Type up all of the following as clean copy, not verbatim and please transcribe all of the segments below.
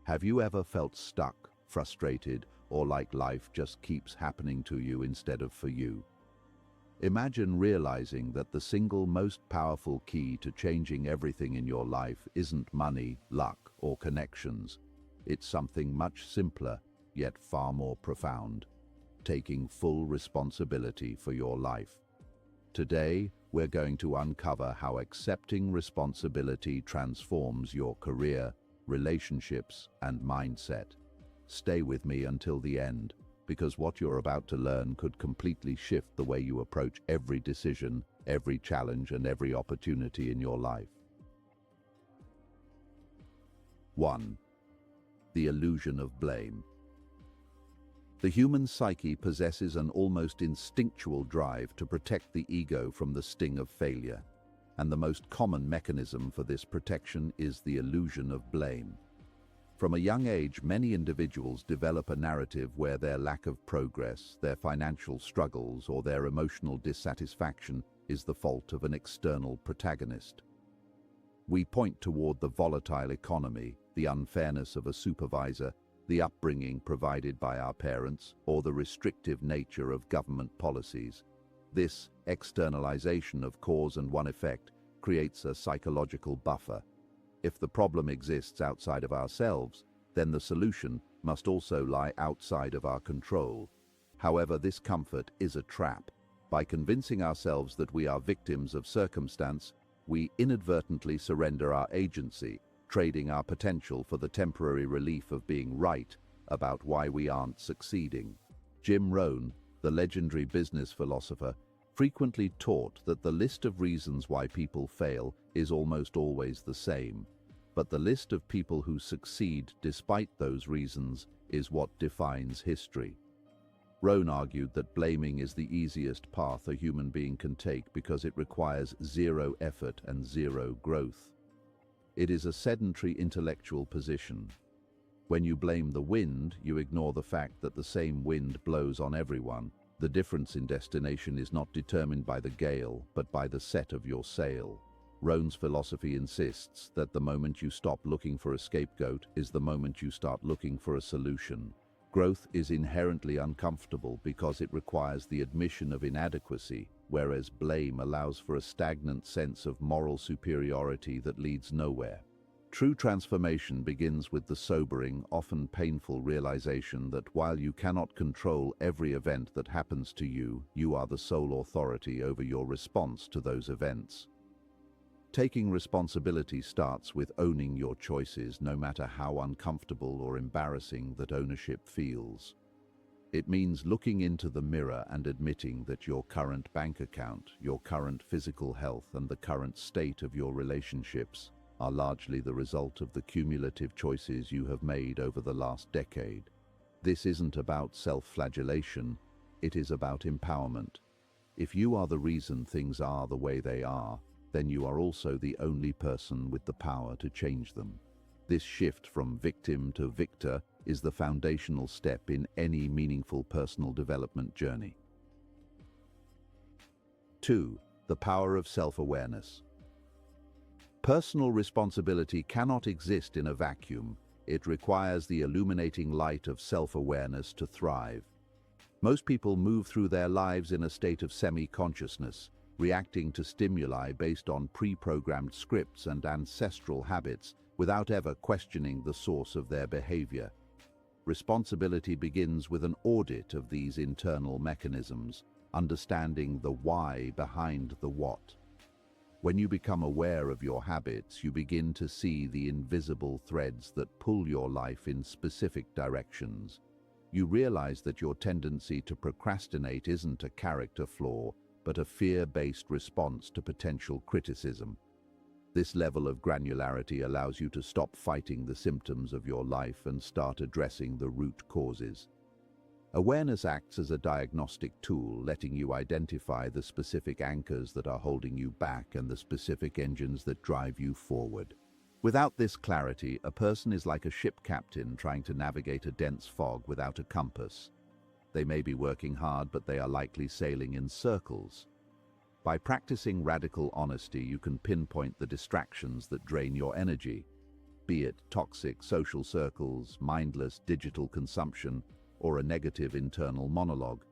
Have you ever felt stuck, frustrated, or like life just keeps happening to you instead of for you? Imagine realizing that the single most powerful key to changing everything in your life isn't money, luck, or connections. It's something much simpler, yet far more profound: taking full responsibility for your life. Today, we're going to uncover how accepting responsibility transforms your career, relationships, and mindset. Stay with me until the end, because what you're about to learn could completely shift the way you approach every decision, every challenge, and every opportunity in your life. 1. The illusion of blame. The human psyche possesses an almost instinctual drive to protect the ego from the sting of failure, and the most common mechanism for this protection is the illusion of blame. From a young age, many individuals develop a narrative where their lack of progress, their financial struggles, or their emotional dissatisfaction is the fault of an external protagonist. We point toward the volatile economy, the unfairness of a supervisor, the upbringing provided by our parents, or the restrictive nature of government policies. This externalization of cause and one effect creates a psychological buffer. If the problem exists outside of ourselves, then the solution must also lie outside of our control. However, this comfort is a trap. By convincing ourselves that we are victims of circumstance, we inadvertently surrender our agency, trading our potential for the temporary relief of being right about why we aren't succeeding. Rohn, the legendary business philosopher, frequently taught that the list of reasons why people fail is almost always the same, but the list of people who succeed despite those reasons is what defines history. Rohn argued that blaming is the easiest path a human being can take because it requires zero effort and zero growth. It is a sedentary intellectual position. When you blame the wind, you ignore the fact that the same wind blows on everyone. The difference in destination is not determined by the gale, but by the set of your sail. Rohn's philosophy insists that the moment you stop looking for a scapegoat is the moment you start looking for a solution. Growth is inherently uncomfortable because it requires the admission of inadequacy, whereas blame allows for a stagnant sense of moral superiority that leads nowhere. True transformation begins with the sobering, often painful realization that while you cannot control every event that happens to you, you are the sole authority over your response to those events. Taking responsibility starts with owning your choices, no matter how uncomfortable or embarrassing that ownership feels. It means looking into the mirror and admitting that your current bank account, your current physical health, and the current state of your relationships are largely the result of the cumulative choices you have made over the last decade. This isn't about self-flagellation, it is about empowerment. If you are the reason things are the way they are, then you are also the only person with the power to change them. This shift from victim to victor is the foundational step in any meaningful personal development journey. 2. The power of self-awareness. Personal responsibility cannot exist in a vacuum. It requires the illuminating light of self-awareness to thrive. Most people move through their lives in a state of semi-consciousness, reacting to stimuli based on pre-programmed scripts and ancestral habits without ever questioning the source of their behavior. Responsibility begins with an audit of these internal mechanisms, understanding the why behind the what. When you become aware of your habits, you begin to see the invisible threads that pull your life in specific directions. You realize that your tendency to procrastinate isn't a character flaw, but a fear-based response to potential criticism. This level of granularity allows you to stop fighting the symptoms of your life and start addressing the root causes. Awareness acts as a diagnostic tool, letting you identify the specific anchors that are holding you back and the specific engines that drive you forward. Without this clarity, a person is like a ship captain trying to navigate a dense fog without a compass. They may be working hard, but they are likely sailing in circles. By practicing radical honesty, you can pinpoint the distractions that drain your energy. be it toxic social circles, mindless digital consumption, or a negative internal monologue.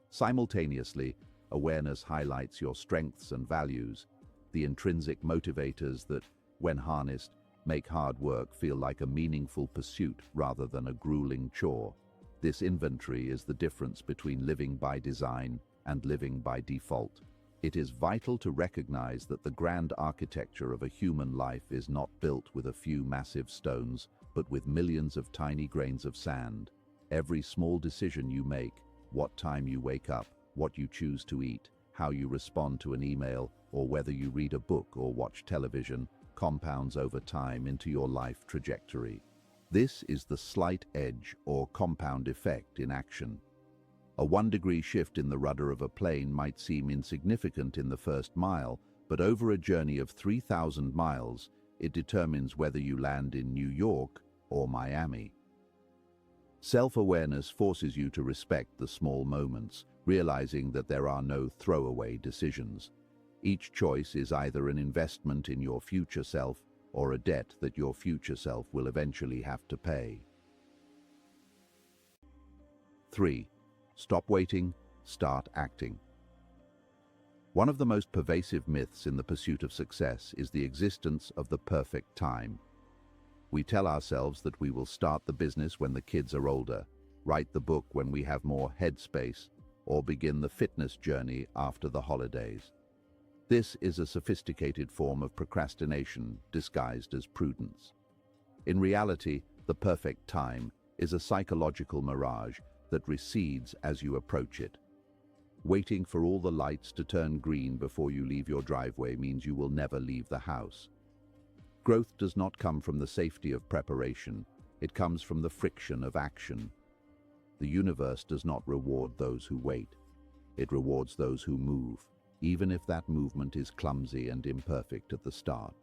Simultaneously, awareness highlights your strengths and values, the intrinsic motivators that, when harnessed, make hard work feel like a meaningful pursuit rather than a grueling chore. This inventory is the difference between living by design and living by default. It is vital to recognize that the grand architecture of a human life is not built with a few massive stones, but with millions of tiny grains of sand. Every small decision you make, what time you wake up, what you choose to eat, how you respond to an email, or whether you read a book or watch television, compounds over time into your life trajectory. This is the slight edge or compound effect in action. A 1-degree shift in the rudder of a plane might seem insignificant in the first mile, but over a journey of 3,000 miles, it determines whether you land in New York or Miami. Self-awareness forces you to respect the small moments, realizing that there are no throwaway decisions. Each choice is either an investment in your future self or a debt that your future self will eventually have to pay. 3. Stop waiting, start acting. One of the most pervasive myths in the pursuit of success is the existence of the perfect time. We tell ourselves that we will start the business when the kids are older, write the book when we have more headspace, or begin the fitness journey after the holidays. This is a sophisticated form of procrastination disguised as prudence. In reality, the perfect time is a psychological mirage that recedes as you approach it. Waiting for all the lights to turn green before you leave your driveway means you will never leave the house. Growth does not come from the safety of preparation, it comes from the friction of action. The universe does not reward those who wait, it rewards those who move, even if that movement is clumsy and imperfect at the start.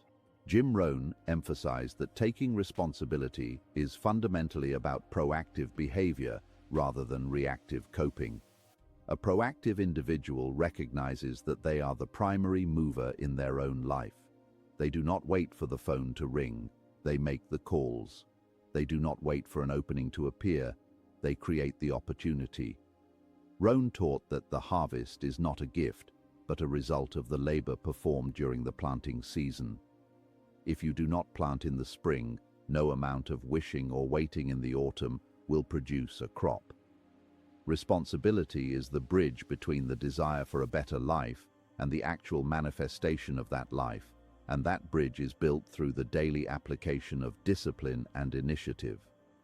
Rohn emphasized that taking responsibility is fundamentally about proactive behavior rather than reactive coping. A proactive individual recognizes that they are the primary mover in their own life. They do not wait for the phone to ring, they make the calls. They do not wait for an opening to appear, they create the opportunity. Rohn taught that the harvest is not a gift, but a result of the labor performed during the planting season. If you do not plant in the spring, no amount of wishing or waiting in the autumn will produce a crop. Responsibility is the bridge between the desire for a better life and the actual manifestation of that life, and that bridge is built through the daily application of discipline and initiative.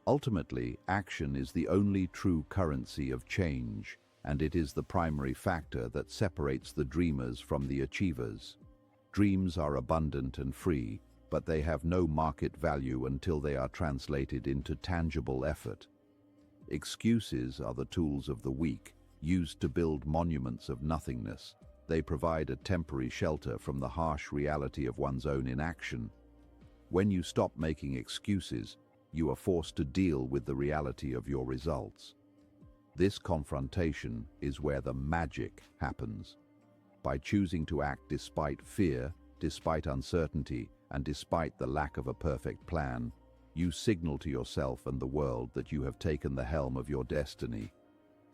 Ultimately, action is the only true currency of change, and it is the primary factor that separates the dreamers from the achievers. Dreams are abundant and free, but they have no market value until they are translated into tangible effort. Excuses are the tools of the weak, used to build monuments of nothingness. They provide a temporary shelter from the harsh reality of one's own inaction. When you stop making excuses, you are forced to deal with the reality of your results. This confrontation is where the magic happens. By choosing to act despite fear, despite uncertainty, and despite the lack of a perfect plan, you signal to yourself and the world that you have taken the helm of your destiny.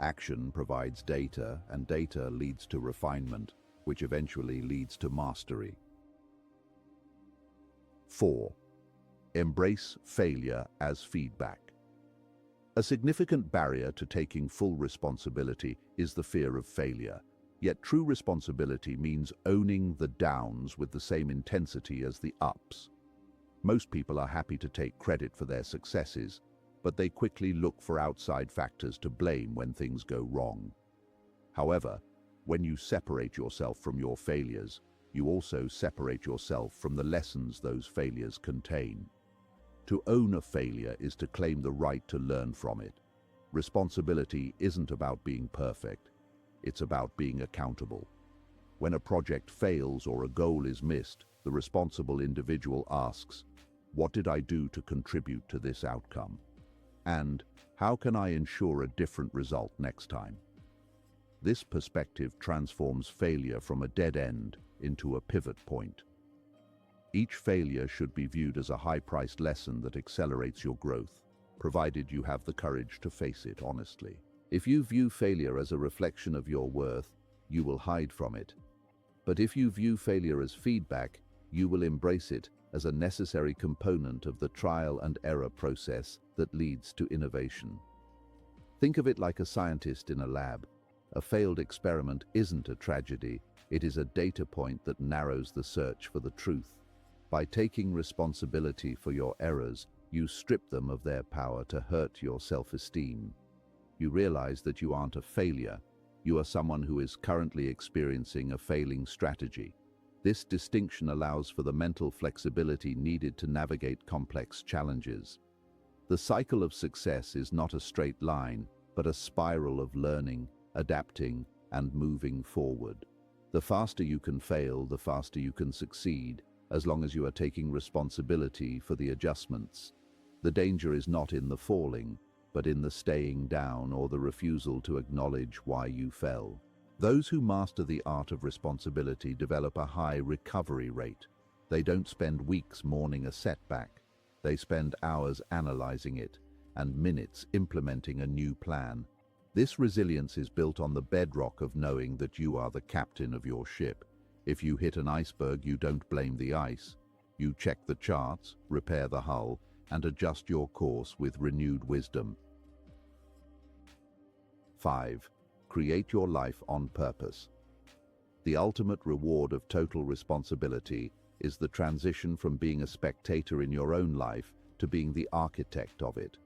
Action provides data, and data leads to refinement, which eventually leads to mastery. 4. Embrace failure as feedback. A significant barrier to taking full responsibility is the fear of failure. Yet true responsibility means owning the downs with the same intensity as the ups. Most people are happy to take credit for their successes, but they quickly look for outside factors to blame when things go wrong. However, when you separate yourself from your failures, you also separate yourself from the lessons those failures contain. To own a failure is to claim the right to learn from it. Responsibility isn't about being perfect. It's about being accountable. When a project fails or a goal is missed, the responsible individual asks, "What did I do to contribute to this outcome? And how can I ensure a different result next time?" This perspective transforms failure from a dead end into a pivot point. Each failure should be viewed as a high-priced lesson that accelerates your growth, provided you have the courage to face it honestly. If you view failure as a reflection of your worth, you will hide from it. But if you view failure as feedback, you will embrace it as a necessary component of the trial and error process that leads to innovation. Think of it like a scientist in a lab. A failed experiment isn't a tragedy, it is a data point that narrows the search for the truth. By taking responsibility for your errors, you strip them of their power to hurt your self-esteem. You realize that you aren't a failure, you are someone who is currently experiencing a failing strategy. This distinction allows for the mental flexibility needed to navigate complex challenges. The cycle of success is not a straight line, but a spiral of learning, adapting, and moving forward. The faster you can fail, the faster you can succeed, as long as you are taking responsibility for the adjustments. The danger is not in the falling, but in the staying down or the refusal to acknowledge why you fell. Those who master the art of responsibility develop a high recovery rate. They don't spend weeks mourning a setback. They spend hours analyzing it and minutes implementing a new plan. This resilience is built on the bedrock of knowing that you are the captain of your ship. If you hit an iceberg, you don't blame the ice. You check the charts, repair the hull, and adjust your course with renewed wisdom. 5. Create your life on purpose. The ultimate reward of total responsibility is the transition from being a spectator in your own life to being the architect of it.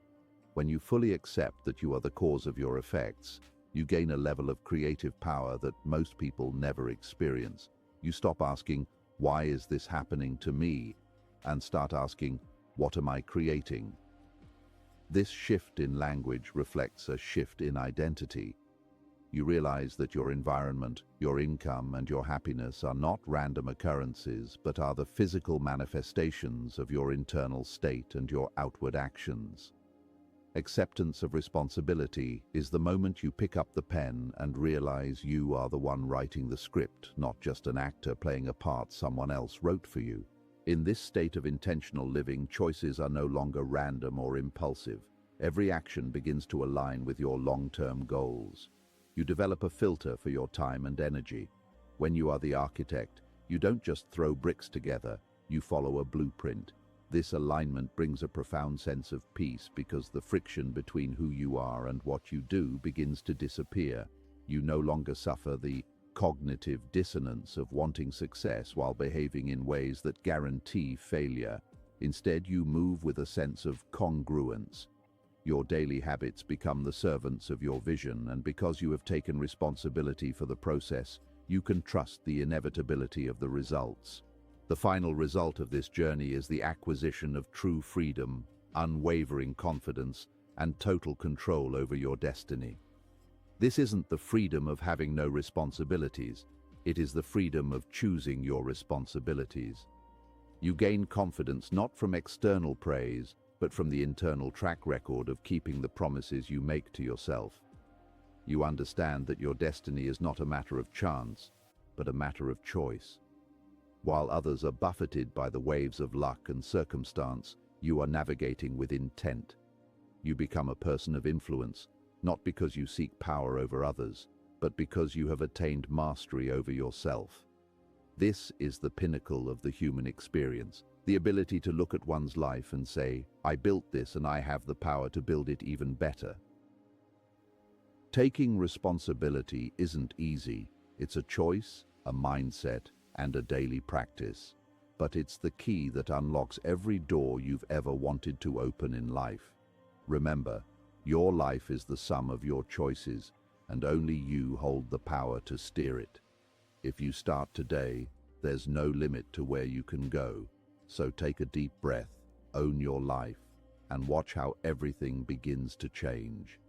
When you fully accept that you are the cause of your effects, you gain a level of creative power that most people never experience. You stop asking, "Why is this happening to me?" and start asking, "What am I creating?" This shift in language reflects a shift in identity. You realize that your environment, your income, and your happiness are not random occurrences, but are the physical manifestations of your internal state and your outward actions. Acceptance of responsibility is the moment you pick up the pen and realize you are the one writing the script, not just an actor playing a part someone else wrote for you. In this state of intentional living, choices are no longer random or impulsive. Every action begins to align with your long-term goals. You develop a filter for your time and energy. When you are the architect, you don't just throw bricks together, you follow a blueprint. This alignment brings a profound sense of peace because the friction between who you are and what you do begins to disappear. You no longer suffer the cognitive dissonance of wanting success while behaving in ways that guarantee failure. Instead, you move with a sense of congruence. Your daily habits become the servants of your vision, and because you have taken responsibility for the process, you can trust the inevitability of the results. The final result of this journey is the acquisition of true freedom, unwavering confidence, and total control over your destiny. This isn't the freedom of having no responsibilities, it is the freedom of choosing your responsibilities. You gain confidence not from external praise, but from the internal track record of keeping the promises you make to yourself. You understand that your destiny is not a matter of chance, but a matter of choice. While others are buffeted by the waves of luck and circumstance, you are navigating with intent. You become a person of influence, not because you seek power over others, but because you have attained mastery over yourself. This is the pinnacle of the human experience, the ability to look at one's life and say, "I built this and I have the power to build it even better." Taking responsibility isn't easy. It's a choice, a mindset, and a daily practice. But it's the key that unlocks every door you've ever wanted to open in life. Remember, your life is the sum of your choices, and only you hold the power to steer it. If you start today, there's no limit to where you can go. So take a deep breath, own your life, and watch how everything begins to change.